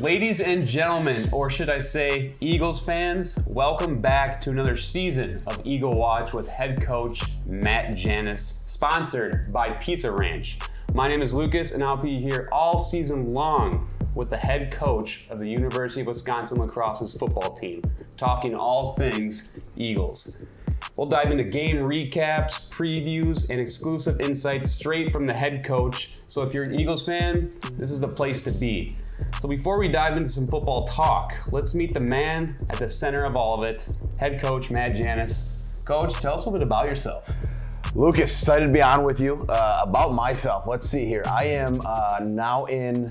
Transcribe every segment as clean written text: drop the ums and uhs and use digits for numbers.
Ladies and gentlemen, or should I say Eagles fans, welcome back to another season of Eagle Watch with head coach Matt Janis, sponsored by Pizza Ranch. My name is Lucas, and I'll be here all season long with the head coach of the University of Wisconsin Lacrosse's football team, talking all things Eagles. We'll dive into game recaps, previews, and exclusive insights straight from the head coach. So if you're an Eagles fan, this is the place to be. So before we dive into some football talk, let's meet the man at the center of all of it, head coach Matt Janis. Coach, tell us a little bit about yourself. Lucas, excited to be on with you. About myself, let's see here. I am now in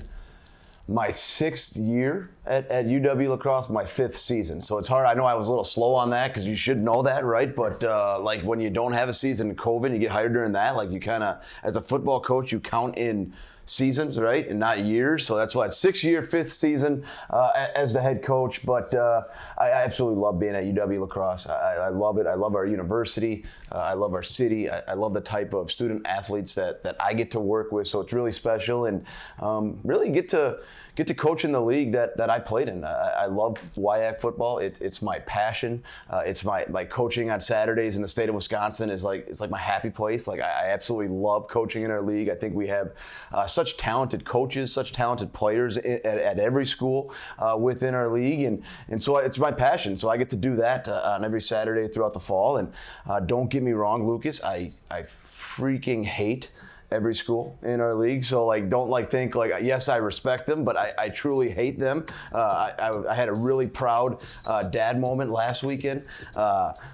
my 6th year at UW Lacrosse, my 5th season. So it's hard. I know I was a little slow on that because you should know that, right? But like when you don't have a season in COVID, you get hired during that. Like you kind of, as a football coach, you count in seasons, right, and not years. So that's why it's 6th year, 5th season as the head coach. But I absolutely love being at UW Lacrosse. I love it. I love our university. I love our city. I love the type of student athletes that I get to work with. So it's really special, and really get to coach in the league that I played in. I love YAC football. It's my passion. It's my coaching on Saturdays in the state of Wisconsin is it's like my happy place. Like I absolutely love coaching in our league. I think we have such talented coaches, such talented players at every school within our league, and so it's my passion. So I get to do that on every Saturday throughout the fall. And don't get me wrong, Lucas, I freaking hate every school in our league. So don't think yes, I respect them, but I truly hate them. I had a really proud dad moment last weekend.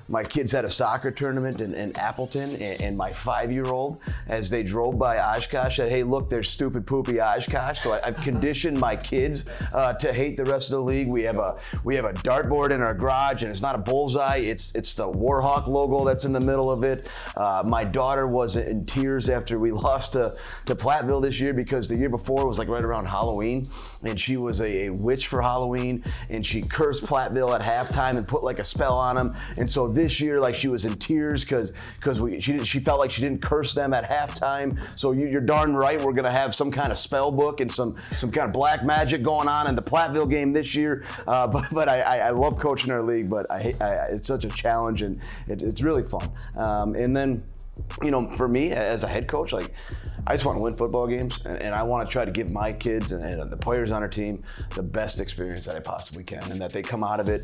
My kids had a soccer tournament in Appleton, and my 5-year-old, as they drove by Oshkosh, said, "Hey, look, there's stupid poopy Oshkosh." So I've conditioned my kids to hate the rest of the league. We have a dartboard in our garage, and it's not a bullseye. It's the Warhawk logo that's in the middle of it. My daughter was in tears after we lost to Platteville this year, because the year before was right around Halloween, and she was a witch for Halloween, and she cursed Platteville at halftime and put a spell on them. And so this year, she was in tears because she felt like she didn't curse them at halftime. So you're darn right, we're gonna have some kind of spell book and some kind of black magic going on in the Platteville game this year. But I love coaching our league, but it's such a challenge, and it's really fun. And then, for me as a head coach, I just want to win football games, and I want to try to give my kids and the players on our team the best experience that I possibly can, and that they come out of it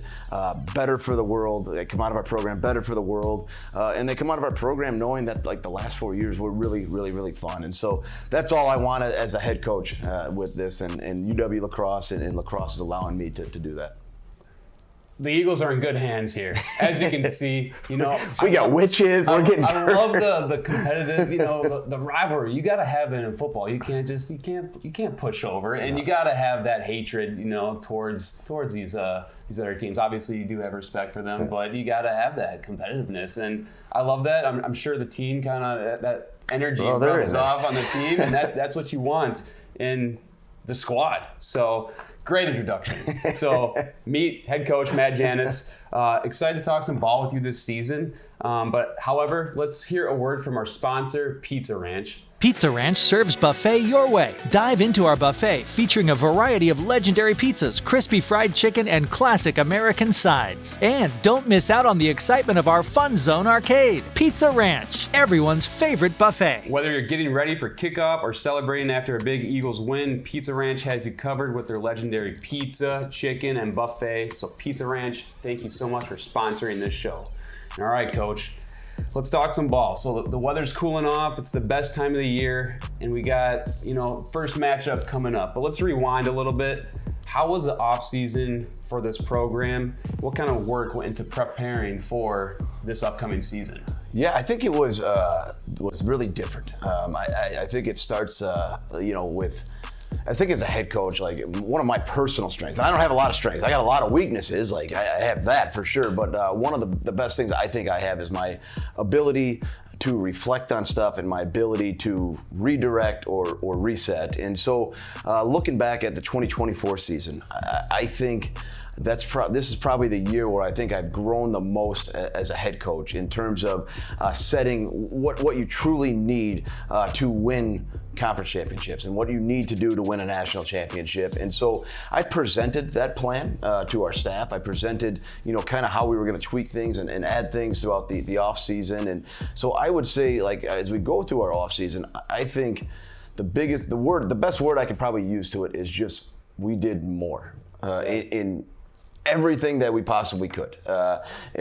better for the world. They come out of our program better for the world, and they come out of our program knowing that the last 4 years were really, really, really fun. And so that's all I want as a head coach with this, and UW Lacrosse and Lacrosse is allowing me to do that. The Eagles are in good hands here, as you can see. We got witches. We're getting. I love the competitive, the rivalry. You got to have that in football. You can't push over, and you got to have that hatred, towards these other teams. Obviously, you do have respect for them, but you got to have that competitiveness, and I love that. I'm sure the team kind of that energy rubs off on the team, and that's what you want in the squad. So. Great introduction. So meet head coach Matt Janis. Excited to talk some ball with you this season. But however, let's hear a word from our sponsor, Pizza Ranch. Pizza Ranch serves buffet your way. Dive into our buffet featuring a variety of legendary pizzas, crispy fried chicken, and classic American sides. And don't miss out on the excitement of our Fun Zone arcade. Pizza Ranch, everyone's favorite buffet. Whether you're getting ready for kickoff or celebrating after a big Eagles win, Pizza Ranch has you covered with their legendary pizza, chicken, and buffet. So Pizza Ranch, thank you so much for sponsoring this show. All right, Coach. Let's talk some ball. So the weather's cooling off. It's the best time of the year, and we got, first matchup coming up. But let's rewind a little bit. How was the off season for this program? What kind of work went into preparing for this upcoming season? Yeah, I think it was really different. I think it starts, with. I think as a head coach, one of my personal strengths, and I don't have a lot of strengths. I got a lot of weaknesses. I have that for sure. But one of the best things I think I have is my ability to reflect on stuff and my ability to redirect or reset. And so looking back at the 2024 season, I think this is probably the year where I think I've grown the most as a head coach in terms of setting what you truly need to win conference championships and what you need to do to win a national championship. And so I presented that plan to our staff. I presented, kind of how we were going to tweak things and add things throughout the off season. And so I would say, like, as we go through our off season, I think the best word I could probably use to it is just we did more in everything that we possibly could.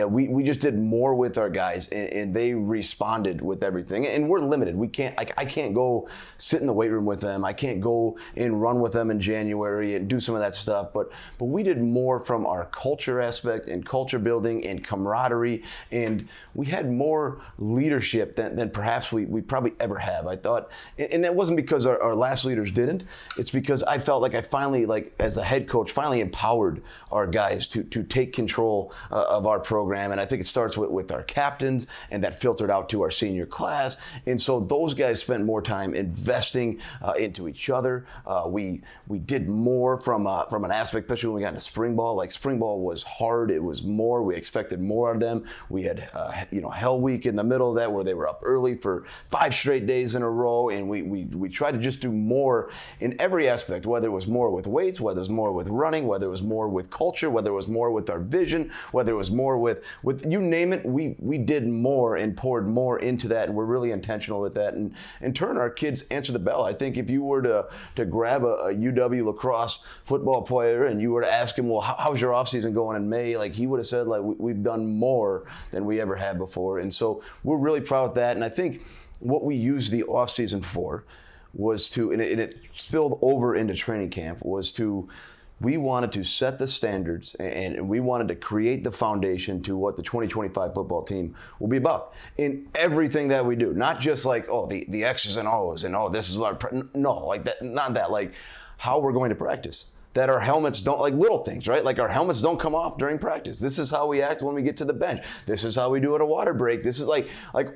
We just did more with our guys, and they responded with everything. And we're limited. I can't go sit in the weight room with them. I can't go and run with them in January and do some of that stuff. But we did more from our culture aspect and culture building and camaraderie, and we had more leadership than perhaps we probably ever have. I thought, and that wasn't because our last leaders didn't. It's because I felt like I finally, like as a head coach, finally empowered our guys to take control of our program. And I think it starts with our captains, and that filtered out to our senior class. And so those guys spent more time investing into each other. We did more from an aspect, especially when we got into spring ball. Like spring ball was hard. It was more. We expected more of them. We had Hell Week in the middle of that, where they were up early for 5 straight days in a row. And we tried to just do more in every aspect, whether it was more with weights, whether it was more with running, whether it was more with culture, whether it was more with our vision, whether it was more with you name it, we did more and poured more into that, and we're really intentional with that. And in turn, our kids answer the bell. I think if you were to grab a UW lacrosse football player and you were to ask him, well, how's your offseason going in May? Like, he would have said, like, we've done more than we ever had before. And so we're really proud of that. And I think what we used the offseason for was to, and it spilled over into training camp, was we wanted to set the standards, and we wanted to create the foundation to what the 2025 football team will be about in everything that we do. Not just like, the X's and O's and, this is what no, like that, not that, like how we're going to practice. That our helmets don't, like little things, right? Like our helmets don't come off during practice. This is how we act when we get to the bench. This is how we do at a water break. This is like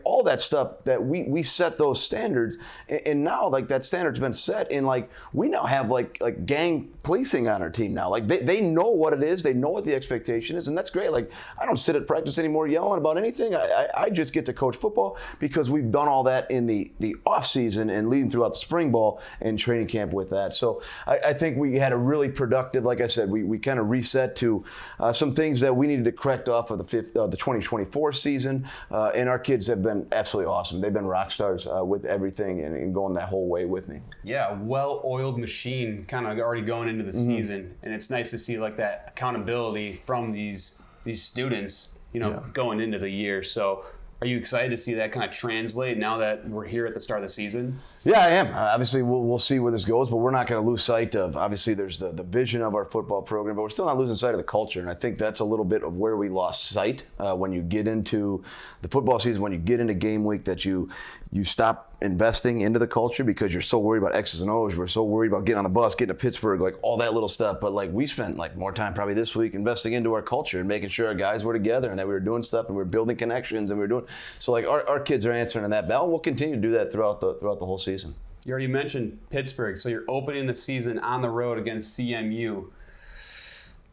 all that stuff that we set those standards, and now like that standard's been set, and like we now have like gang policing on our team now. Like they know what it is, they know what the expectation is, and that's great. Like I don't sit at practice anymore yelling about anything. I just get to coach football because we've done all that in the off season and leading throughout the spring ball and training camp with that. So I think we had a really productive, like I said, we kind of reset to some things that we needed to correct off of the 2024 season, and our kids have been absolutely awesome. They've been rock stars with everything and going that whole way with me. Yeah, well-oiled machine, kind of already going into the season, and it's nice to see like that accountability from these students, going into the year. So are you excited to see that kind of translate now that we're here at the start of the season? Yeah, I am. Obviously, we'll see where this goes, but we're not going to lose sight of, obviously, there's the vision of our football program, but we're still not losing sight of the culture. And I think that's a little bit of where we lost sight when you get into the football season, when you get into game week, that you stop investing into the culture because you're so worried about X's and O's. We're so worried about getting on the bus, getting to Pittsburgh, like all that little stuff. But like we spent like more time probably this week investing into our culture and making sure our guys were together and that we were doing stuff and we were building connections and we were doing. So like our kids are answering that bell, and we'll continue to do that throughout the whole season. You already mentioned Pittsburgh, so you're opening the season on the road against CMU.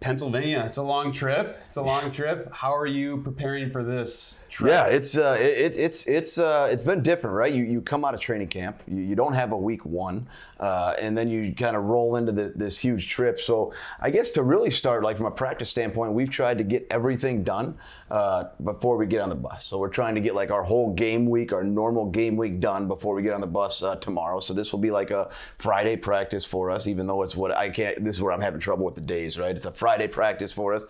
Pennsylvania, it's a long trip. How are you preparing for this trip? Yeah, it's been different, right? You come out of training camp, you don't have a week one, and then you kind of roll into this huge trip. So I guess to really start, like from a practice standpoint, we've tried to get everything done before we get on the bus. So we're trying to get like our whole game week, our normal game week done before we get on the bus tomorrow. So this will be like a Friday practice for us, even though it's this is where I'm having trouble with the days, right? It's a Friday practice for us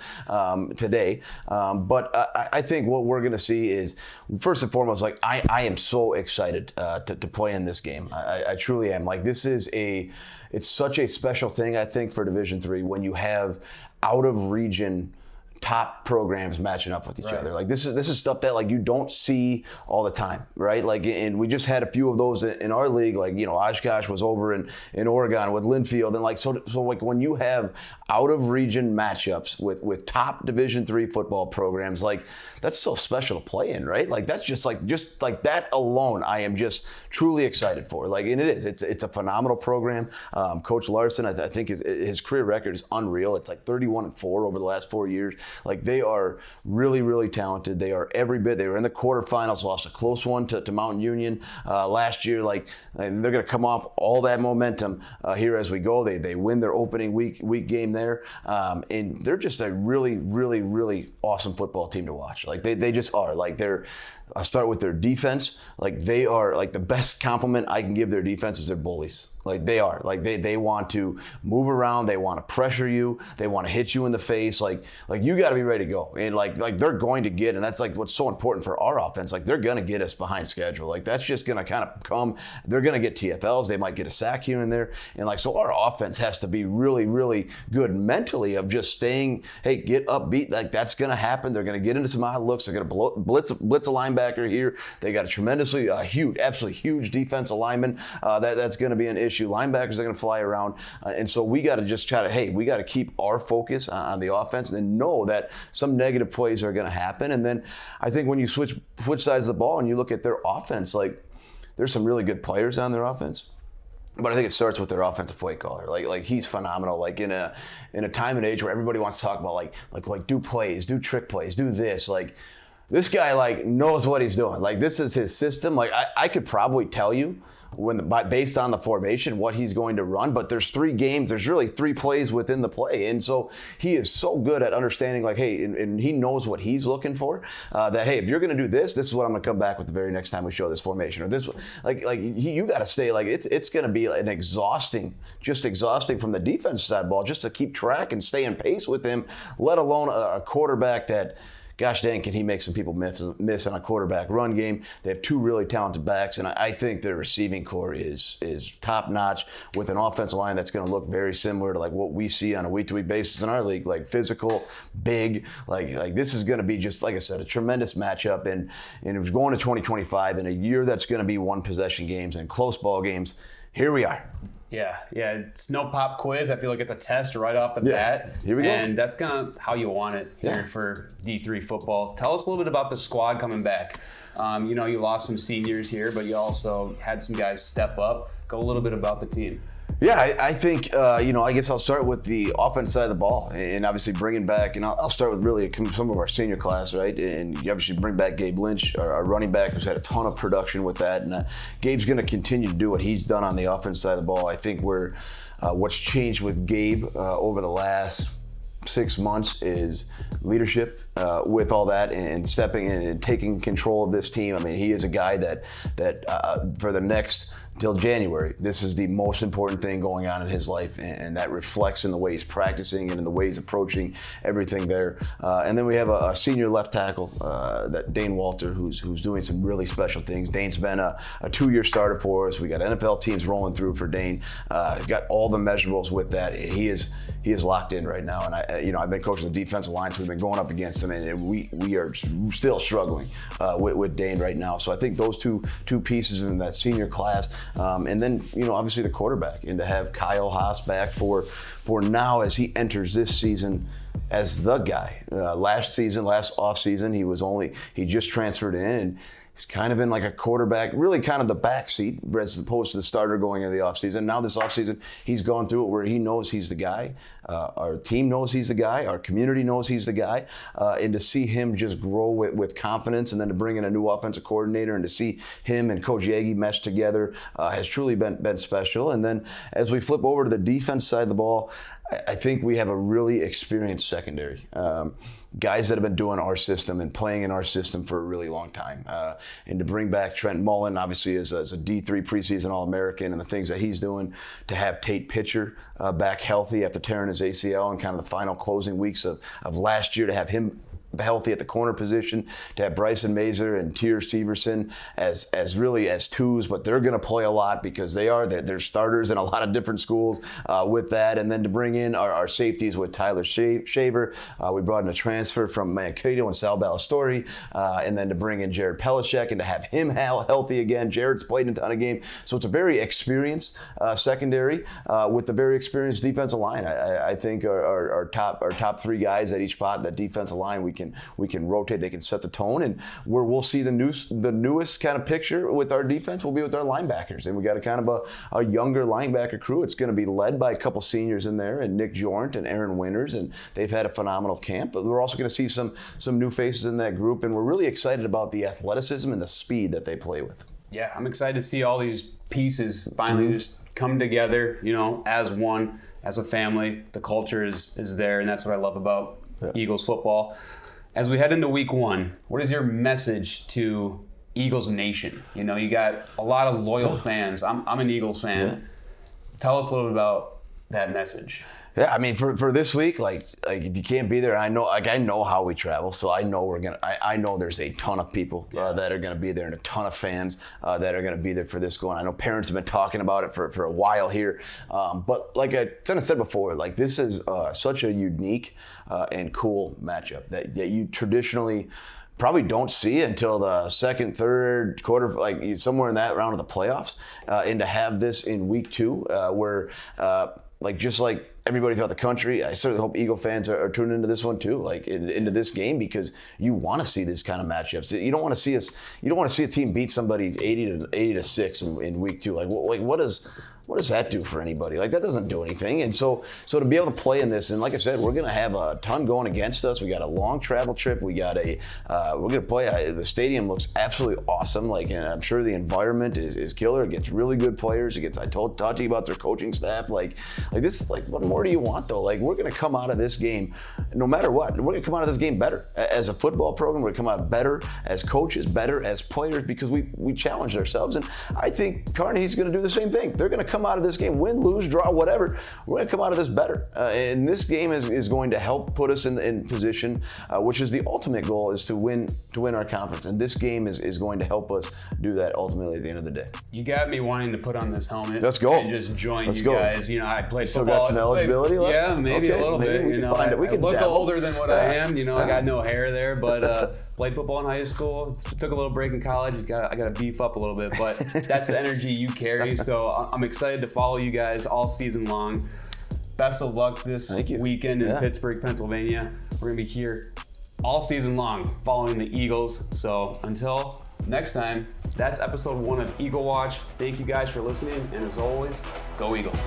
today. But I think what we're going to see is, first and foremost, like I am so excited to play in this game. I truly am. Like it's such a special thing, I think, for Division III when you have out of region top programs matching up with each other. Like this is stuff that like you don't see all the time, right? Like, and we just had a few of those in our league. Like, you know, Oshkosh was over in Oregon with Linfield, and like so like when you have out of region matchups with top Division III football programs, like that's so special to play in, right? Like that's just like that alone, I am just truly excited for. Like, and it's a phenomenal program. Coach Larson, I think his career record is unreal. It's like 31-4 over the last 4 years. Like they are really, really talented. They are every bit. They were in the quarterfinals, lost a close one to Mountain Union last year. Like, and they're going to come off all that momentum here as we go. They win their opening week game there, and they're just a really, really, really awesome football team to watch. Like they just are. Like I'll start with their defense. Like they are like the best compliment I can give their defense is they're bullies. Like they are. Like they want to move around. They want to pressure you. They want to hit you in the face. Like you got to be ready to go. And like they're going to get, and that's like what's so important for our offense. Like they're going to get us behind schedule. Like that's just going to kind of come. They're going to get TFLs. They might get a sack here and there. And like so our offense has to be really, really good mentally of just staying, hey, get upbeat. Like that's going to happen. They're going to get into some odd looks. They're going to blitz a linebacker here. They got a tremendously huge, absolutely huge defensive lineman. That's going to be an issue. Linebackers are going to fly around. And so we got to just try to, hey, we got to keep our focus on the offense and then know that some negative plays are going to happen. And then I think when you switch sides of the ball and you look at their offense, like there's some really good players on their offense. But I think it starts with their offensive play caller. Like he's phenomenal. Like in a time and age where everybody wants to talk about like do plays, do trick plays, do this. Like this guy like knows what he's doing. Like this is his system. Like I could probably tell you based on the formation what he's going to run, but there's 3 games, there's really 3 plays within the play, and so he is so good at understanding like, hey, and he knows what he's looking for, that hey, if you're going to do this is what I'm going to come back with the very next time we show this formation, or this you got to stay like it's going to be an exhausting from the defense side ball just to keep track and stay in pace with him, let alone a quarterback that, gosh dang, can he make some people miss on a quarterback run game. They have 2 really talented backs, and I think their receiving core is top-notch with an offensive line that's going to look very similar to like what we see on a week-to-week basis in our league, like physical, big. Like this is going to be just, like I said, a tremendous matchup, and it was going to 2025 in a year that's going to be one-possession games and close ball games. Here we are. Yeah, it's no pop quiz. I feel like it's a test right off the bat. Here we go. And that's kind of how you want it here for D3 football. Tell us a little bit about the squad coming back. You know, you lost some seniors here, but you also had some guys step up. Go a little bit about the team. Yeah, I think, I guess I'll start with the offense side of the ball and obviously bringing back, and I'll start with really some of our senior class, right? And you obviously bring back Gabe Lynch, our running back, who's had a ton of production with that. And Gabe's going to continue to do what he's done on the offense side of the ball. I think what's changed with Gabe over the last 6 months is leadership with all that and stepping in and taking control of this team. I mean, he is a guy that for the next till January, this is the most important thing going on in his life, and that reflects in the way he's practicing and in the way he's approaching everything there. And then we have a senior left tackle, that Dane Walter, who's doing some really special things. Dane's been a 2-year starter for us. We got NFL teams rolling through for Dane. He's got all the measurables with that. He is locked in right now, and I've been coaching the defensive line, so we've been going up against him, and we are still struggling with Dane right now. So I think those two pieces in that senior class. And then, obviously the quarterback, and to have Kyle Haas back for now as he enters this season as the guy. Last off season, he just transferred in, and he's kind of in like a quarterback, really kind of the backseat as opposed to the starter going into the offseason. Now this offseason, he's gone through it where he knows he's the guy. Our team knows he's the guy. Our community knows he's the guy. And to see him just grow with confidence, and then to bring in a new offensive coordinator and to see him and Coach Yagi mesh together has truly been special. And then as we flip over to the defense side of the ball, I think we have a really experienced secondary. Guys that have been doing our system and playing in our system for a really long time. And to bring back Trent Mullen, obviously as a D3 preseason All-American, and the things that he's doing, to have Tate Pitcher back healthy after tearing his ACL and kind of the final closing weeks of last year, to have him healthy at the corner position, to have Bryson Mazer and Tier Severson as really as twos, but they're going to play a lot because they're starters in a lot of different schools with that. And then to bring in our safeties with Tyler Shaver. We brought in a transfer from Mankato and Sal Ballestori, and then to bring in Jared Pelishek and to have him healthy again. Jared's played in a ton of games. So it's a very experienced secondary with a very experienced defensive line. I think our top three guys at each spot, that defensive line, we can rotate. They can set the tone, and where we'll see the newest kind of picture with our defense will be with our linebackers. And we got a kind of a younger linebacker crew. It's going to be led by a couple seniors in there, and Nick Jornt and Aaron Winters, and they've had a phenomenal camp. But we're also going to see some new faces in that group, and we're really excited about the athleticism and the speed that they play with. Yeah, I'm excited to see all these pieces finally just come together, as one, as a family. The culture is there, and that's what I love about Eagles football. As we head into week 1, what is your message to Eagles Nation? You got a lot of loyal fans. I'm an Eagles fan. Yeah. Tell us a little bit about that message. Yeah, I mean, for this week, like if you can't be there, I know how we travel, so I know I know there's a ton of people that are gonna be there, and a ton of fans that are gonna be there for this going. I know parents have been talking about it for a while here, but like I kind of said before, like this is such a unique and cool matchup that you traditionally probably don't see until the second, third quarter, like somewhere in that round of the playoffs, and to have this in week 2, where just like everybody throughout the country, I certainly hope Eagle fans are tuning into this one too, like into this game, because you want to see this kind of matchups. You don't want to see a team beat somebody 80-6 in week 2. What does that do for anybody? Like, that doesn't do anything. And so to be able to play in this, and like I said, we're going to have a ton going against us. We got a long travel trip. We got we're going to play. The stadium looks absolutely awesome. And I'm sure the environment is killer. It gets really good players. I talked to you about their coaching staff. Like this, what more do you want though? We're going to come out of this game, no matter what. We're going to come out of this game better as a football program. We're going to come out better as coaches, better as players, because we challenged ourselves. And I think Carnegie's going to do the same thing. They're going to come out of this game, win, lose, draw, whatever. We're going to come out of this better. And this game is going to help put us in position, which is the ultimate goal, is to win our conference. And this game is going to help us do that ultimately at the end of the day. You got me wanting to put on this helmet. Let's go. And just join you guys. I played Still football. got some eligibility left? Yeah, maybe okay, a little bit. We can find it. We I can look dabble. older than what I am. I got no hair there, but played football in high school. Took a little break in college. I got to beef up a little bit, but that's the energy you carry. So I'm excited to follow you guys all season long. Best of luck this weekend in Pittsburgh, Pennsylvania. We're going to be here all season long following the Eagles. So until next time, that's episode 1 of Eagle Watch. Thank you guys for listening, and as always, go Eagles.